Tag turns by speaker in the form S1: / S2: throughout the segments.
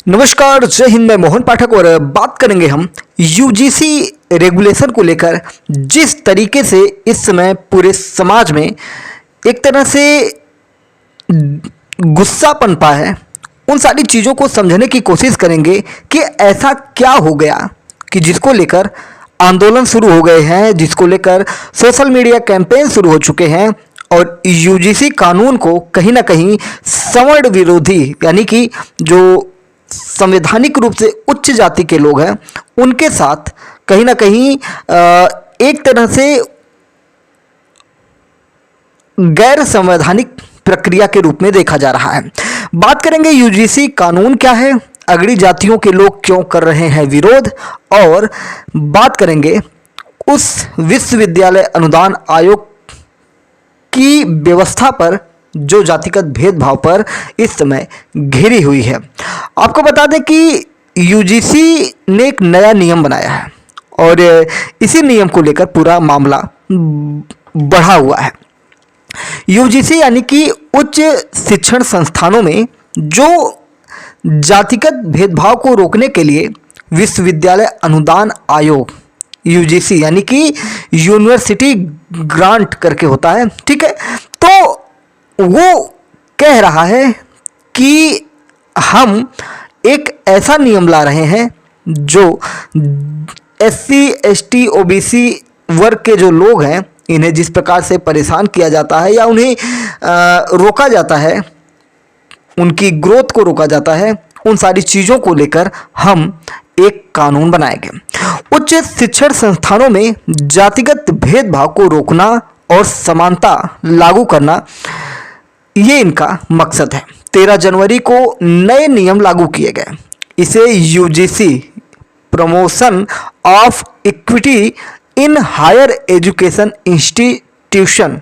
S1: नमस्कार, जय हिंद। मैं मोहन पाठक और बात करेंगे हम यूजीसी रेगुलेशन को लेकर। जिस तरीके से इस समय पूरे समाज में एक तरह से गुस्सा पनपा है, उन सारी चीज़ों को समझने की कोशिश करेंगे कि ऐसा क्या हो गया कि जिसको लेकर आंदोलन शुरू हो गए हैं, जिसको लेकर सोशल मीडिया कैंपेन शुरू हो चुके हैं और यूजीसी कानून को कहीं ना कहीं सवर्ण विरोधी यानी कि जो संवैधानिक रूप से उच्च जाति के लोग हैं उनके साथ कहीं ना कहीं एक तरह से गैर संवैधानिक प्रक्रिया के रूप में देखा जा रहा है। बात करेंगे यूजीसी कानून क्या है, अगड़ी जातियों के लोग क्यों कर रहे हैं विरोध, और बात करेंगे उस विश्वविद्यालय अनुदान आयोग की व्यवस्था पर जो जातिगत भेदभाव पर इस समय घिरी हुई है। आपको बता दें कि यूजीसी ने एक नया नियम बनाया है और इसी नियम को लेकर पूरा मामला बढ़ा हुआ है। यूजीसी यानी कि उच्च शिक्षण संस्थानों में जो जातिगत भेदभाव को रोकने के लिए विश्वविद्यालय अनुदान आयोग यूजीसी यानी कि यूनिवर्सिटी ग्रांट करके होता है, ठीक है। तो वो कह रहा है कि हम एक ऐसा नियम ला रहे हैं जो एससी, एसटी, ओबीसी वर्ग के जो लोग हैं, इन्हें जिस प्रकार से परेशान किया जाता है या उन्हें रोका जाता है, उनकी ग्रोथ को रोका जाता है, उन सारी चीज़ों को लेकर हम एक कानून बनाएंगे। उच्च शिक्षण संस्थानों में जातिगत भेदभाव को रोकना और समानता लागू करना, ये इनका मकसद है। 13 जनवरी को नए नियम लागू किए गए। इसे UGC promotion of equity in higher education institution,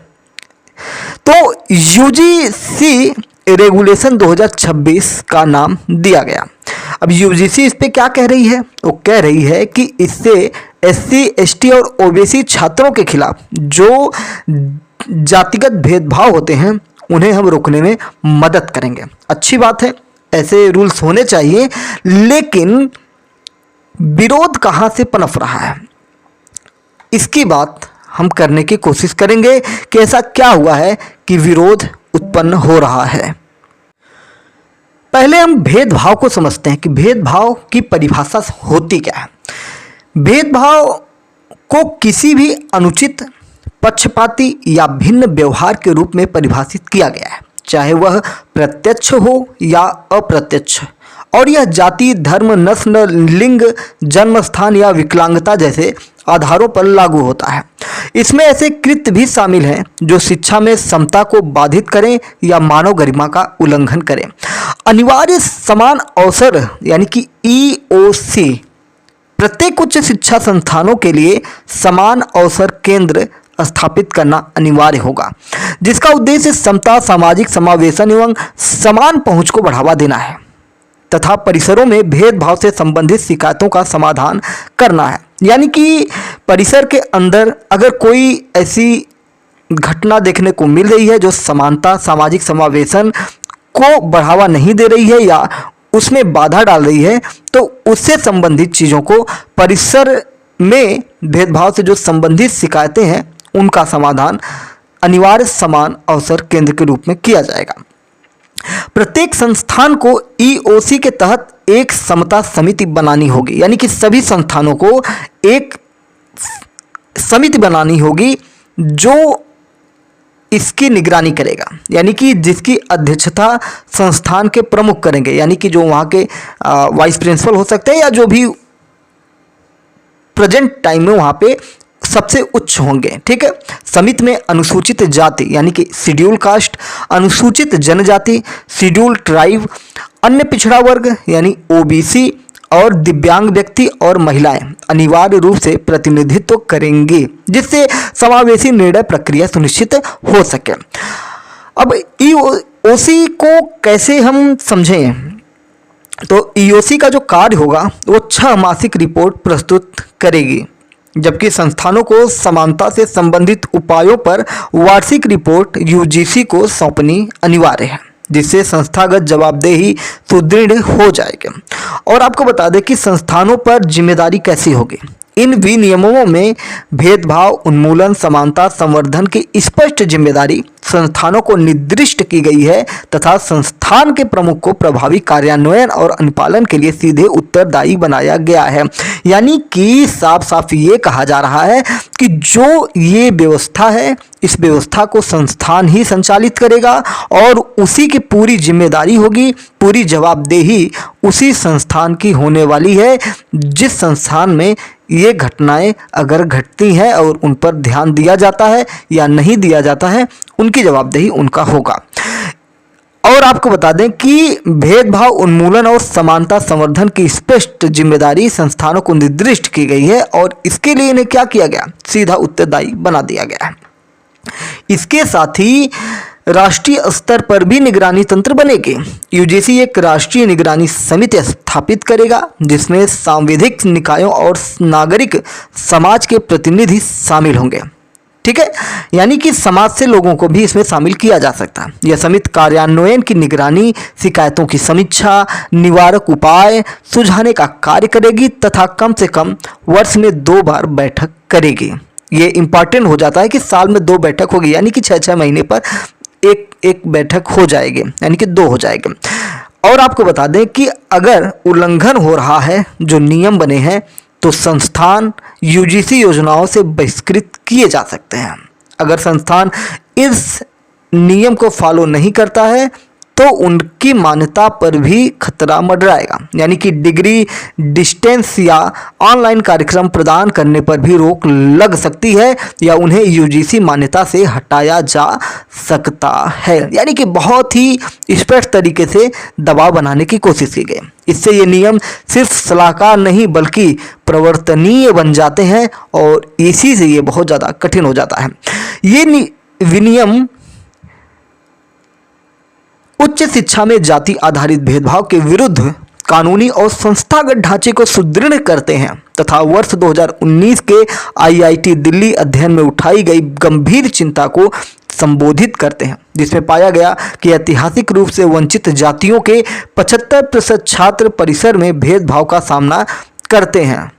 S1: तो यूजीसी रेगुलेशन 2026 का नाम दिया गया। अब यूजीसी इस पे क्या कह रही है? वो कह रही है कि इससे एससी, एसटी और ओबीसी छात्रों के खिलाफ जो जातिगत भेदभाव होते हैं उन्हें हम रोकने में मदद करेंगे। अच्छी बात है, ऐसे रूल्स होने चाहिए, लेकिन विरोध कहाँ से पनप रहा है, इसकी बात हम करने की कोशिश करेंगे कि ऐसा क्या हुआ है कि विरोध उत्पन्न हो रहा है। पहले हम भेदभाव को समझते हैं कि भेदभाव की परिभाषा होती क्या है। भेदभाव को किसी भी अनुचित, पक्षपाती या भिन्न व्यवहार के रूप में परिभाषित किया गया है, चाहे वह प्रत्यक्ष हो या अप्रत्यक्ष, और यह जाति, धर्म, नस्ल, लिंग, जन्म स्थान या विकलांगता जैसे आधारों पर लागू होता है। इसमें ऐसे कृत्य भी शामिल हैं जो शिक्षा में समता को बाधित करें या मानव गरिमा का उल्लंघन करें। अनिवार्य समान अवसर यानी कि ईओसी प्रत्येक उच्च शिक्षा संस्थानों के लिए समान अवसर केंद्र स्थापित करना अनिवार्य होगा, जिसका उद्देश्य समता, सामाजिक समावेशन एवं समान पहुंच को बढ़ावा देना है तथा परिसरों में भेदभाव से संबंधित शिकायतों का समाधान करना है। यानी कि परिसर के अंदर अगर कोई ऐसी घटना देखने को मिल रही है जो समानता, सामाजिक समावेशन को बढ़ावा नहीं दे रही है या उसमें बाधा डाल रही है, तो उससे संबंधित चीज़ों को, परिसर में भेदभाव से जो संबंधित शिकायतें हैं उनका समाधान अनिवार्य समान अवसर केंद्र के रूप में किया जाएगा। प्रत्येक संस्थान को ईओसी के तहत एक समता समिति बनानी होगी, यानी कि सभी संस्थानों को एक समिति बनानी होगी जो इसकी निगरानी करेगा, यानी कि जिसकी अध्यक्षता संस्थान के प्रमुख करेंगे, यानी कि जो वहाँ के वाइस प्रिंसिपल हो सकते हैं या जो भी प्रेजेंट टाइम में वहाँ पे सबसे उच्च होंगे, ठीक है। समिति में अनुसूचित जाति यानी कि शेड्यूल कास्ट, अनुसूचित जनजाति, शेड्यूल ट्राइब, अन्य पिछड़ा वर्ग यानी ओबीसी और दिव्यांग व्यक्ति और महिलाएं अनिवार्य रूप से प्रतिनिधित्व करेंगे, जिससे समावेशी निर्णय प्रक्रिया सुनिश्चित हो सके। अब ईओसी को कैसे हम समझें, तो ईओसी का जो कार्य होगा वो 6 मासिक रिपोर्ट प्रस्तुत करेगी, जबकि संस्थानों को समानता से संबंधित उपायों पर वार्षिक रिपोर्ट यूजीसी को सौंपनी अनिवार्य है। जिससे संस्थागत जवाबदेही सुदृढ़ हो जाएगी। और आपको बता दें कि संस्थानों पर जिम्मेदारी कैसी होगी। इन विनियमों में भेदभाव उन्मूलन, समानता संवर्धन की स्पष्ट जिम्मेदारी संस्थानों को निर्दिष्ट की गई है तथा संस्थान के प्रमुख को प्रभावी कार्यान्वयन और अनुपालन के लिए सीधे उत्तरदायी बनाया गया है। यानी कि साफ साफ ये कहा जा रहा है कि जो ये व्यवस्था है, इस व्यवस्था को संस्थान ही संचालित करेगा और उसी की पूरी जिम्मेदारी होगी, पूरी जवाबदेही उसी संस्थान की होने वाली है। जिस संस्थान में ये घटनाएं अगर घटती हैं और उन पर ध्यान दिया जाता है या नहीं दिया जाता है, उनकी जवाबदेही उनका होगा। और आपको बता दें कि भेदभाव उन्मूलन और समानता संवर्धन की स्पष्ट जिम्मेदारी संस्थानों को निर्दिष्ट की गई है और इसके लिए इन्हें क्या किया गया, सीधा उत्तरदायी बना दिया गया है। इसके साथ ही राष्ट्रीय स्तर पर भी निगरानी तंत्र बनेगी। यूजीसी एक राष्ट्रीय निगरानी समिति स्थापित करेगा जिसमें सांविधिक निकायों और नागरिक समाज के प्रतिनिधि शामिल होंगे। ठीक है, यानी कि समाज से लोगों को भी इसमें शामिल किया जा सकता है। यह समिति कार्यान्वयन की निगरानी, शिकायतों की समीक्षा, निवारक उपाय सुझाने का कार्य करेगी तथा कम से कम वर्ष में 2 बार बैठक करेगी। ये इंपॉर्टेंट हो जाता है कि साल में 2 बैठक होगी, यानी कि 6-6 महीने पर एक बैठक हो जाएगी, यानी कि 2 हो जाएगी। और आपको बता दें कि अगर उल्लंघन हो रहा है, जो नियम बने हैं, तो संस्थान यूजीसी योजनाओं से बहिष्कृत किए जा सकते हैं। अगर संस्थान इस नियम को फॉलो नहीं करता है तो उनकी मान्यता पर भी खतरा मंडराएगा, यानी कि डिग्री, डिस्टेंस या ऑनलाइन कार्यक्रम प्रदान करने पर भी रोक लग सकती है या उन्हें यूजीसी मान्यता से हटाया जा सकता है। यानी कि बहुत ही स्पष्ट तरीके से दबाव बनाने की कोशिश की गई। इससे ये नियम सिर्फ सलाहकार नहीं बल्कि प्रवर्तनीय बन जाते हैं और इसी से ये बहुत ज़्यादा कठिन हो जाता है। ये विनियम उच्च शिक्षा में जाति आधारित भेदभाव के विरुद्ध कानूनी और संस्थागत ढांचे को सुदृढ़ करते हैं तथा वर्ष 2019 के आईआईटी दिल्ली अध्ययन में उठाई गई गंभीर चिंता को संबोधित करते हैं, जिसमें पाया गया कि ऐतिहासिक रूप से वंचित जातियों के 75% छात्र परिसर में भेदभाव का सामना करते हैं।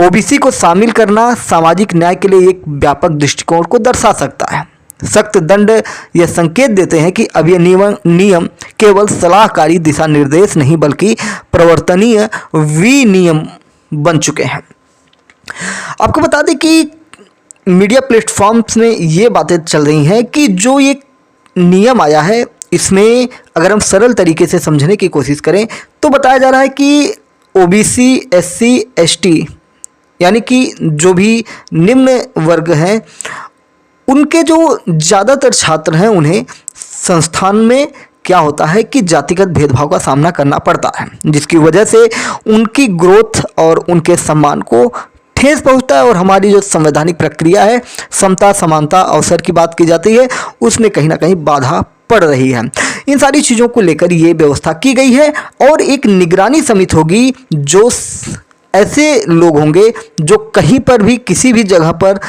S1: ओबीसी को शामिल करना सामाजिक न्याय के लिए एक व्यापक दृष्टिकोण को दर्शा सकता है। सख्त दंड यह संकेत देते हैं कि अब ये नियम केवल सलाहकारी दिशा निर्देश नहीं बल्कि प्रवर्तनीय विनियम बन चुके हैं। आपको बता दें कि मीडिया प्लेटफॉर्म्स में ये बातें चल रही हैं कि जो ये नियम आया है, इसमें अगर हम सरल तरीके से समझने की कोशिश करें तो बताया जा रहा है कि ओबीसी, एससी, एसटी यानी कि जो भी निम्न वर्ग हैं, उनके जो ज़्यादातर छात्र हैं उन्हें संस्थान में क्या होता है कि जातिगत भेदभाव का सामना करना पड़ता है, जिसकी वजह से उनकी ग्रोथ और उनके सम्मान को ठेस पहुंचता है। और हमारी जो संवैधानिक प्रक्रिया है, समता, समानता, अवसर की बात की जाती है, उसमें कहीं ना कहीं बाधा पड़ रही है। इन सारी चीज़ों को लेकर ये व्यवस्था की गई है और एक निगरानी समिति होगी जो ऐसे लोग होंगे जो कहीं पर भी किसी भी जगह पर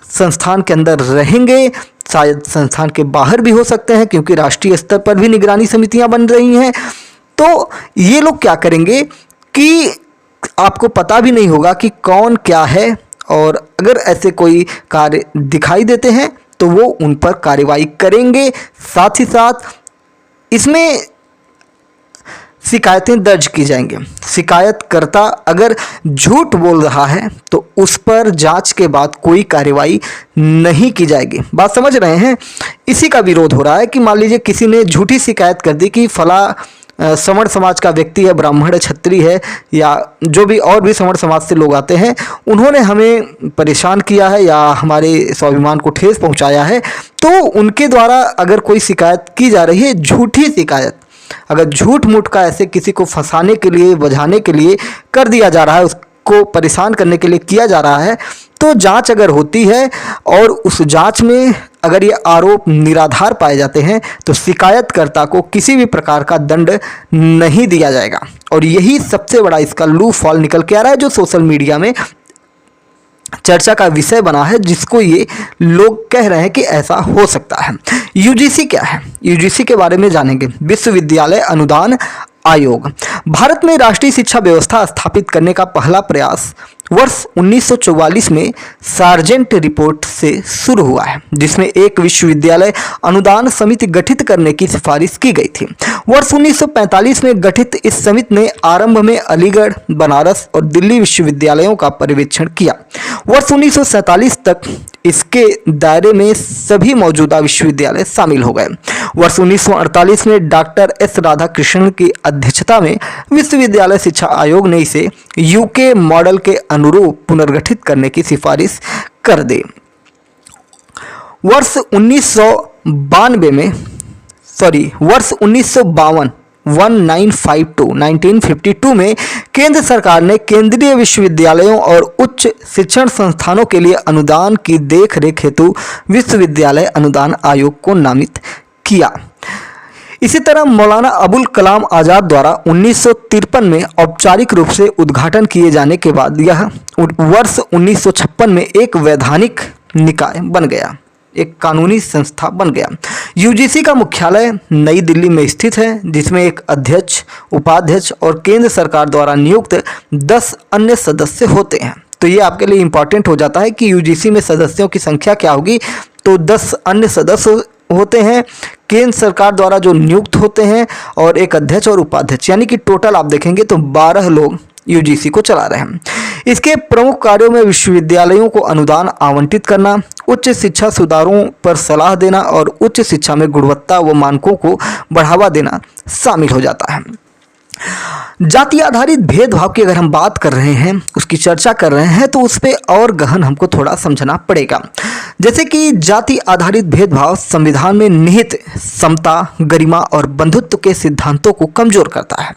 S1: संस्थान के अंदर रहेंगे, शायद संस्थान के बाहर भी हो सकते हैं क्योंकि राष्ट्रीय स्तर पर भी निगरानी समितियां बन रही हैं। तो ये लोग क्या करेंगे कि आपको पता भी नहीं होगा कि कौन क्या है, और अगर ऐसे कोई कार्य दिखाई देते हैं तो वो उन पर कार्रवाई करेंगे। साथ ही साथ इसमें शिकायतें दर्ज की जाएंगी। शिकायतकर्ता अगर झूठ बोल रहा है तो उस पर जांच के बाद कोई कार्रवाई नहीं की जाएगी। बात समझ रहे हैं? इसी का विरोध हो रहा है कि मान लीजिए किसी ने झूठी शिकायत कर दी कि फला सवर्ण समाज का व्यक्ति है, ब्राह्मण है, क्षत्रिय है, या जो भी और भी सवर्ण समाज से लोग आते हैं, उन्होंने हमें परेशान किया है या हमारे स्वाभिमान को ठेस पहुंचाया है, तो उनके द्वारा अगर कोई शिकायत की जा रही है, झूठी शिकायत, अगर झूठ मूठ का ऐसे किसी को फंसाने के लिए, बझाने के लिए कर दिया जा रहा है, उसको परेशान करने के लिए किया जा रहा है, तो जांच अगर होती है और उस जांच में अगर ये आरोप निराधार पाए जाते हैं तो शिकायतकर्ता को किसी भी प्रकार का दंड नहीं दिया जाएगा। और यही सबसे बड़ा इसका लूप फॉल निकल के आ रहा है जो सोशल मीडिया में चर्चा का विषय बना है, जिसको ये लोग कह रहे हैं कि ऐसा हो सकता है। यूजीसी क्या है? यूजीसी के बारे में जानेंगे। विश्वविद्यालय अनुदान आयोग। भारत में राष्ट्रीय शिक्षा व्यवस्था स्थापित करने का पहला प्रयास वर्ष 1944 में सार्जेंट रिपोर्ट से शुरू हुआ है, जिसमें एक विश्वविद्यालय अनुदान समिति गठित करने की सिफारिश की गई थी। वर्ष 1945 में गठित इस समिति ने आरंभ में अलीगढ़, बनारस और दिल्ली विश्वविद्यालयों का पर्यवेक्षण किया। वर्ष 1947 तक इसके दायरे में सभी मौजूदा विश्वविद्यालय शामिल हो गए। वर्ष 1948 में डॉक्टर एस राधाकृष्णन की अध्यक्षता में विश्वविद्यालय शिक्षा आयोग ने इसे यूके मॉडल के अनुरूप पुनर्गठित करने की सिफारिश कर दी। वर्ष 1952 में केंद्र सरकार ने केंद्रीय विश्वविद्यालयों और उच्च शिक्षण संस्थानों के लिए अनुदान की देखरेख हेतु विश्वविद्यालय अनुदान आयोग को नामित किया। इसी तरह मौलाना अबुल कलाम आज़ाद द्वारा 1953 में औपचारिक रूप से उद्घाटन किए जाने के बाद यह वर्ष 1956 में एक वैधानिक निकाय बन गया, एक कानूनी संस्था बन गया। यूजीसी का मुख्यालय नई दिल्ली में स्थित है, जिसमें एक अध्यक्ष, उपाध्यक्ष और केंद्र सरकार द्वारा नियुक्त 10 अन्य सदस्य होते हैं। तो ये आपके लिए इम्पॉर्टेंट हो जाता है कि यूजीसी में सदस्यों की संख्या क्या होगी। तो 10 अन्य सदस्य होते हैं, केंद्र सरकार द्वारा जो नियुक्त होते हैं, और एक अध्यक्ष और उपाध्यक्ष, यानी कि टोटल आप देखेंगे तो 12 लोग यूजीसी को चला रहे हैं। इसके प्रमुख कार्यों में विश्वविद्यालयों को अनुदान आवंटित करना, उच्च शिक्षा सुधारों पर सलाह देना और उच्च शिक्षा में गुणवत्ता व मानकों को बढ़ावा देना शामिल हो जाता है। जाति आधारित भेदभाव की अगर हम बात कर रहे हैं, उसकी चर्चा कर रहे हैं, तो उस पर और गहन हमको थोड़ा समझना पड़ेगा। जैसे कि जाति आधारित भेदभाव संविधान में निहित समता, गरिमा और बंधुत्व के सिद्धांतों को कमजोर करता है।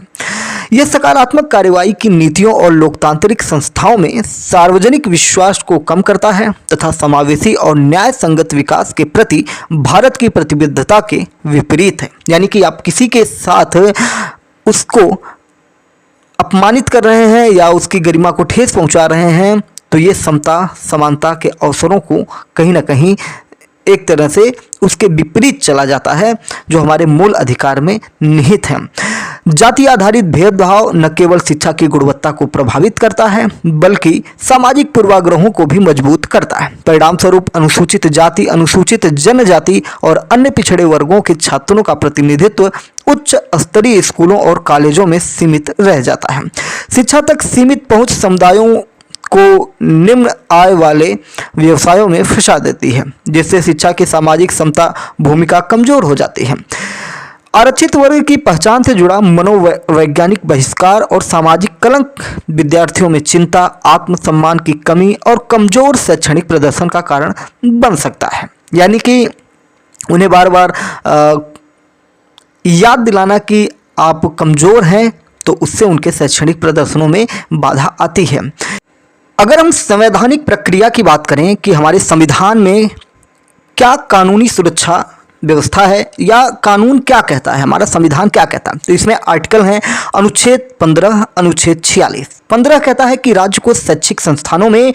S1: यह सकारात्मक कार्रवाई की नीतियों और लोकतांत्रिक संस्थाओं में सार्वजनिक विश्वास को कम करता है तथा समावेशी और न्याय संगत विकास के प्रति भारत की प्रतिबद्धता के विपरीत है। यानी कि आप किसी के साथ उसको अपमानित कर रहे हैं या उसकी गरिमा को ठेस पहुंचा रहे हैं, तो ये समता, समानता के अवसरों को कहीं ना कहीं एक तरह से उसके विपरीत चला जाता है, जो हमारे मूल अधिकार में निहित है। जाति आधारित भेदभाव न केवल शिक्षा की गुणवत्ता को प्रभावित करता है, बल्कि सामाजिक पूर्वाग्रहों को भी मजबूत करता है। परिणाम स्वरूप अनुसूचित जाति, अनुसूचित जनजाति और अन्य पिछड़े वर्गों के छात्रों का प्रतिनिधित्व उच्च स्तरीय स्कूलों और कॉलेजों में सीमित रह जाता है। शिक्षा तक सीमित पहुंच समुदायों को निम्न आय वाले व्यवसायों में फंसा देती है, जिससे शिक्षा की सामाजिक समता भूमिका कमजोर हो जाती है। आरक्षित वर्ग की पहचान से जुड़ा मनोवैज्ञानिक बहिष्कार और सामाजिक कलंक विद्यार्थियों में चिंता, आत्मसम्मान की कमी और कमजोर शैक्षणिक प्रदर्शन का कारण बन सकता है। यानी कि उन्हें बार बार याद दिलाना कि आप कमजोर हैं, तो उससे उनके शैक्षणिक प्रदर्शनों में बाधा आती है। अगर हम संवैधानिक प्रक्रिया की बात करें कि हमारे संविधान में क्या कानूनी सुरक्षा व्यवस्था है या कानून क्या कहता है, हमारा संविधान क्या कहता है, तो इसमें आर्टिकल हैं अनुच्छेद 15, अनुच्छेद 46। 15 कहता है कि राज्य को शैक्षिक संस्थानों में,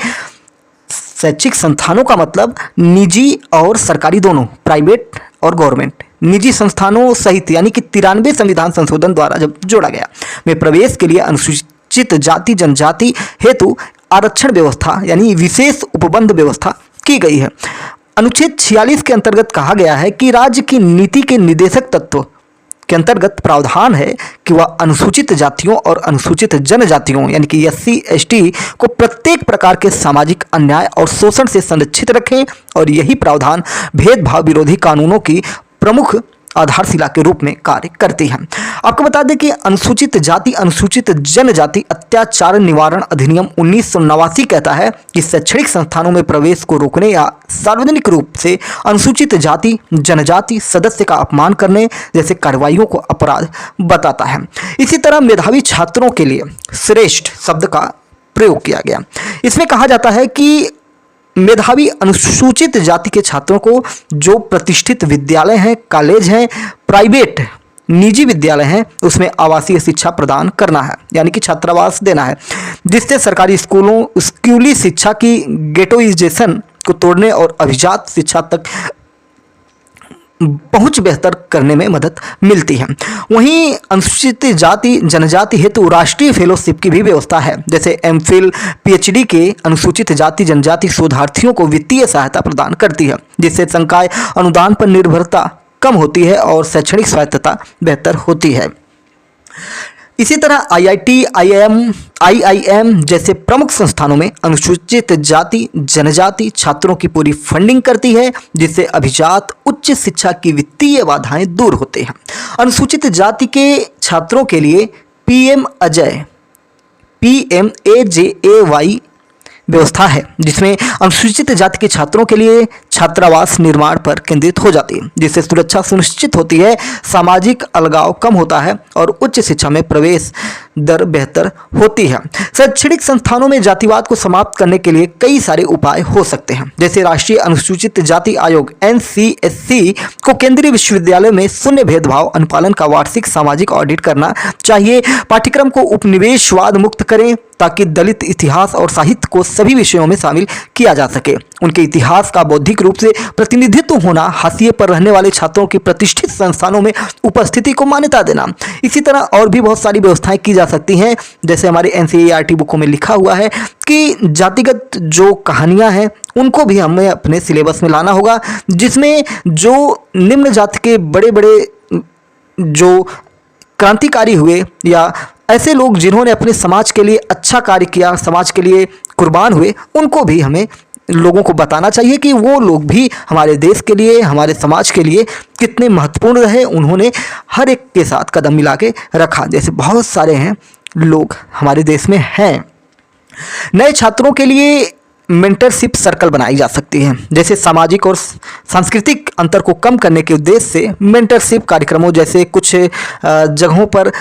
S1: शैक्षिक संस्थानों का मतलब निजी और सरकारी दोनों, प्राइवेट और गवर्नमेंट, निजी संस्थानों सहित, यानी कि 93 संविधान संशोधन द्वारा जब जोड़ा गया, में प्रवेश के लिए अनुसूचित जाति जनजाति हेतु आरक्षण व्यवस्था यानी विशेष उपबंध व्यवस्था की गई है। अनुच्छेद 46 के अंतर्गत कहा गया है कि राज्य की नीति के निर्देशक तत्व के अंतर्गत प्रावधान है कि वह अनुसूचित जातियों और अनुसूचित जनजातियों यानी कि SC ST को प्रत्येक प्रकार के सामाजिक अन्याय और शोषण से संरक्षित रखें, और यही प्रावधान भेदभाव विरोधी कानूनों की प्रमुख आधारशिला के रूप में कार्य करती है। आपको बता दें कि अनुसूचित जाति अनुसूचित जनजाति अत्याचार निवारण अधिनियम 1989 कहता है कि शैक्षणिक संस्थानों में प्रवेश को रोकने या सार्वजनिक रूप से अनुसूचित जाति जनजाति सदस्य का अपमान करने जैसे कार्रवाइयों को अपराध बताता है। इसी तरह मेधावी छात्रों के लिए श्रेष्ठ शब्द का प्रयोग किया गया। इसमें कहा जाता है कि मेधावी अनुसूचित जाति के छात्रों को जो प्रतिष्ठित विद्यालय हैं, कॉलेज हैं, प्राइवेट निजी विद्यालय हैं उसमें आवासीय शिक्षा प्रदान करना है, यानी कि छात्रावास देना है, जिससे सरकारी स्कूली शिक्षा की गेटोइजेशन को तोड़ने और अभिजात शिक्षा तक पहुंच बेहतर करने में मदद मिलती है। वहीं अनुसूचित जाति जनजाति हेतु राष्ट्रीय फेलोशिप की भी व्यवस्था है, जैसे एमफिल पीएचडी के अनुसूचित जाति जनजाति शोधार्थियों को वित्तीय सहायता प्रदान करती है, जिससे संकाय अनुदान पर निर्भरता कम होती है और शैक्षणिक स्वायत्तता बेहतर होती है। इसी तरह आईआईटी, आईआईएम जैसे प्रमुख संस्थानों में अनुसूचित जाति जनजाति छात्रों की पूरी फंडिंग करती है, जिससे अभिजात उच्च शिक्षा की वित्तीय बाधाएं दूर होते हैं। अनुसूचित जाति के छात्रों के लिए PMAJAY व्यवस्था है, जिसमें अनुसूचित जाति के छात्रों के लिए छात्रावास निर्माण पर केंद्रित हो जाती है, जिससे सुरक्षा सुनिश्चित होती है, सामाजिक अलगाव कम होता है और उच्च शिक्षा में प्रवेश दर बेहतर होती है। शैक्षणिक संस्थानों में जातिवाद को समाप्त करने के लिए कई सारे उपाय हो सकते हैं, जैसे राष्ट्रीय अनुसूचित जाति आयोग NCSC को केंद्रीय विश्वविद्यालय में शून्य भेदभाव अनुपालन का वार्षिक सामाजिक ऑडिट करना चाहिए। पाठ्यक्रम को उपनिवेशवाद मुक्त करें ताकि दलित इतिहास और साहित्य को सभी विषयों में शामिल किया जा सके। उनके इतिहास का बौद्धिक रूप से प्रतिनिधित्व होना, हाशिए पर रहने वाले छात्रों की प्रतिष्ठित संस्थानों में उपस्थिति को मान्यता देना। इसी तरह और भी बहुत सारी व्यवस्थाएं की जा सकती हैं, जैसे हमारे NCERT बुकों में लिखा हुआ है कि जातिगत जो कहानियां हैं उनको भी हमें अपने सिलेबस में लाना होगा, जिसमें जो निम्न जाति के बड़े बड़े जो क्रांतिकारी हुए या ऐसे लोग जिन्होंने अपने समाज के लिए अच्छा कार्य किया, समाज के लिए कुर्बान हुए, उनको भी हमें लोगों को बताना चाहिए कि वो लोग भी हमारे देश के लिए, हमारे समाज के लिए कितने महत्वपूर्ण रहे। उन्होंने हर एक के साथ कदम मिला के रखा, जैसे बहुत सारे हैं लोग हमारे देश में हैं। नए छात्रों के लिए मेंटरशिप सर्कल बनाई जा सकती है, जैसे सामाजिक और सांस्कृतिक अंतर को कम करने के उद्देश्य से मेंटरशिप कार्यक्रमों जैसे कुछ जगहों पर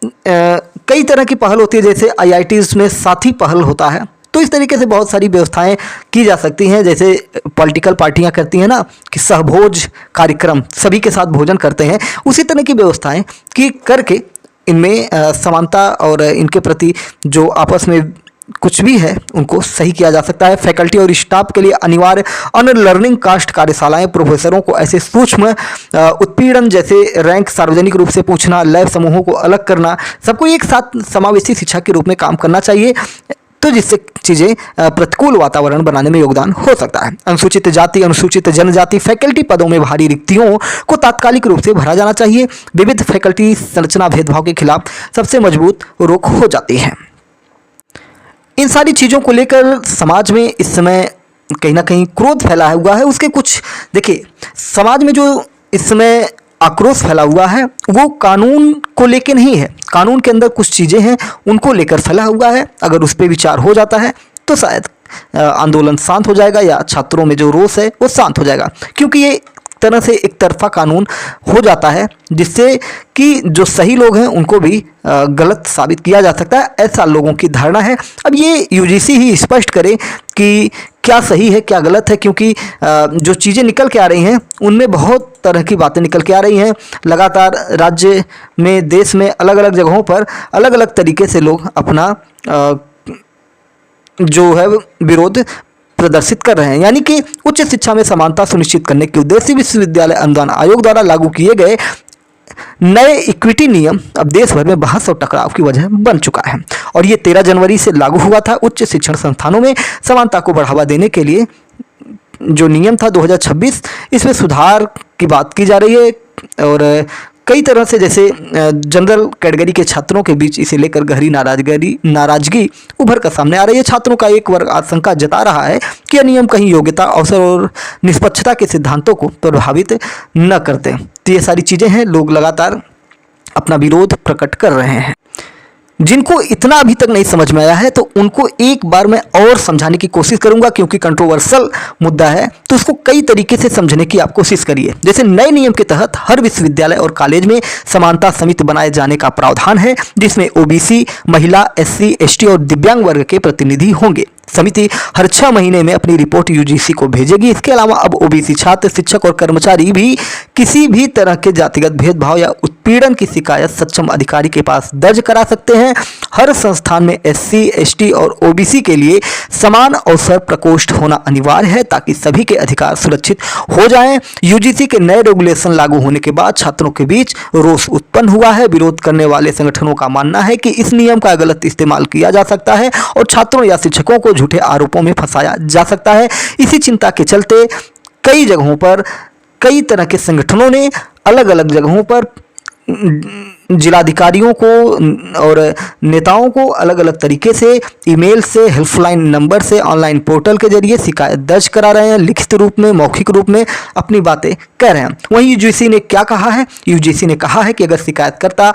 S1: कई तरह की पहल होती है, जैसे IITs में साथी पहल होता है। तो इस तरीके से बहुत सारी व्यवस्थाएं की जा सकती हैं, जैसे पॉलिटिकल पार्टियां करती हैं ना कि सहभोज कार्यक्रम, सभी के साथ भोजन करते हैं, उसी तरह की व्यवस्थाएं की करके इनमें समानता और इनके प्रति जो आपस में कुछ भी है उनको सही किया जा सकता है। फैकल्टी और स्टाफ के लिए अनिवार्य अनलर्निंग कास्ट कार्यशालाएं, प्रोफेसरों को ऐसे सूक्ष्म उत्पीड़न जैसे रैंक सार्वजनिक रूप से पूछना, लैब समूहों को अलग करना, सबको एक साथ समावेशी शिक्षा के रूप में काम करना चाहिए, तो जिससे चीज़ें प्रतिकूल वातावरण बनाने में योगदान हो सकता है। अनुसूचित जाति, अनुसूचित जनजाति फैकल्टी पदों में भारी रिक्तियों को तात्कालिक रूप से भरा जाना चाहिए। विविध फैकल्टी संरचना भेदभाव के खिलाफ सबसे मजबूत रोक हो जाती है। इन सारी चीज़ों को लेकर समाज में इस समय कहीं ना कहीं क्रोध फैला हुआ है। उसके कुछ देखिए, समाज में जो इस समय आक्रोश फैला हुआ है वो कानून को लेकर नहीं है, कानून के अंदर कुछ चीज़ें हैं उनको लेकर फैला हुआ है। अगर उस पर विचार हो जाता है तो शायद आंदोलन शांत हो जाएगा या छात्रों में जो रोष है वो शांत हो जाएगा, क्योंकि ये तरह से एक तरफा कानून हो जाता है जिससे कि जो सही लोग हैं उनको भी गलत साबित किया जा सकता है, ऐसा लोगों की धारणा है। अब ये UGC ही स्पष्ट करे कि क्या सही है क्या गलत है, क्योंकि जो चीज़ें निकल के आ रही हैं उनमें बहुत तरह की बातें निकल के आ रही हैं। लगातार राज्य में, देश में अलग अलग जगहों पर अलग अलग तरीके से लोग अपना जो है विरोध प्रदर्शित कर रहे हैं, यानी कि उच्च शिक्षा में समानता सुनिश्चित करने के उद्देश्य से विश्वविद्यालय अनुदान आयोग द्वारा लागू किए गए नए इक्विटी नियम अब देश भर में बहस और टकराव की वजह बन चुका है और ये 13 जनवरी से लागू हुआ था। उच्च शिक्षण संस्थानों में समानता को बढ़ावा देने के लिए जो नियम था 2026, इसमें सुधार की बात की जा रही है और कई तरह से जैसे जनरल कैटेगरी के छात्रों के बीच इसे लेकर गहरी नाराजगी उभर कर सामने आ रही है। छात्रों का एक वर्ग आशंका जता रहा है कि यह नियम कहीं योग्यता, अवसर और निष्पक्षता के सिद्धांतों को प्रभावित न करते। तो ये सारी चीज़ें हैं, लोग लगातार अपना विरोध प्रकट कर रहे हैं। जिनको इतना अभी तक नहीं समझ में आया है तो उनको एक बार मैं और समझाने की कोशिश करूंगा, क्योंकि कंट्रोवर्शियल मुद्दा है तो उसको कई तरीके से समझने की आप कोशिश करिए। जैसे नए नियम के तहत हर विश्वविद्यालय और कॉलेज में समानता समिति बनाए जाने का प्रावधान है, जिसमें OBC, महिला, SC, ST और दिव्यांग वर्ग के प्रतिनिधि होंगे। समिति हर 6 महीने में अपनी रिपोर्ट UGC को भेजेगी। इसके अलावा अब OBC छात्र, शिक्षक और कर्मचारी भी किसी भी तरह के जातिगत भेदभाव या उत्पीड़न की शिकायत सक्षम अधिकारी के पास दर्ज करा सकते हैं। हर संस्थान में SC, ST और OBC के लिए समान अवसर प्रकोष्ठ होना अनिवार्य है ताकि सभी के अधिकार सुरक्षित हो जाएं। UGC के नए रेगुलेशन लागू होने के बाद छात्रों के बीच रोष उत्पन्न हुआ है। विरोध करने वाले संगठनों का मानना है कि इस नियम का गलत इस्तेमाल किया जा सकता है और छात्रों या शिक्षकों को झूठे आरोपों में फंसाया जा सकता है। इसी चिंता के चलते कई जगहों पर कई तरह के संगठनों ने अलग अलग जगहों पर जिलाधिकारियों को और नेताओं को अलग अलग तरीके से ईमेल से, हेल्पलाइन नंबर से, ऑनलाइन पोर्टल के जरिए शिकायत दर्ज करा रहे हैं। लिखित रूप में, मौखिक रूप में अपनी बातें कह रहे हैं। वहीं UGC ने क्या कहा है? UGC ने कहा है कि अगर शिकायतकर्ता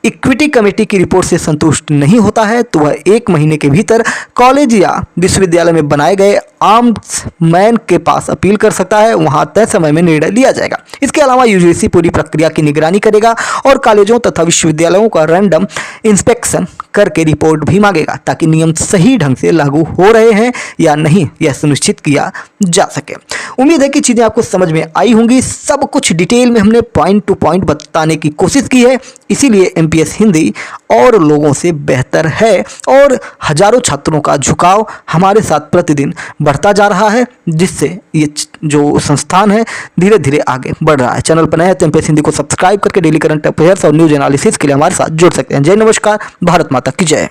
S1: इक्विटी कमेटी की रिपोर्ट से संतुष्ट नहीं होता है तो वह 1 महीने के भीतर कॉलेज या विश्वविद्यालय में बनाए गए ऑम्बड्समैन के पास अपील कर सकता है। वहां तय समय में निर्णय लिया जाएगा। इसके अलावा UGC पूरी प्रक्रिया की निगरानी करेगा और कॉलेजों तथा विश्वविद्यालयों का रैंडम इंस्पेक्शन करके रिपोर्ट भी मांगेगा ताकि नियम सही ढंग से लागू हो रहे हैं या नहीं यह सुनिश्चित किया जा सके। उम्मीद है कि चीज़ें आपको समझ में आई होंगी। सब कुछ डिटेल में हमने पॉइंट टू पॉइंट बताने की कोशिश की है, इसीलिए MPS हिंदी और लोगों से बेहतर है और हजारों छात्रों का झुकाव हमारे साथ प्रतिदिन बढ़ता जा रहा है, जिससे ये जो संस्थान है धीरे धीरे आगे बढ़ रहा है। चैनल पर नए हैं तो MPS हिंदी को सब्सक्राइब करके डेली करंट अफेयर्स और न्यूज एनालिसिस के लिए हमारे साथ जुड़ सकते हैं। जय नमस्कार, भारत माता की जय।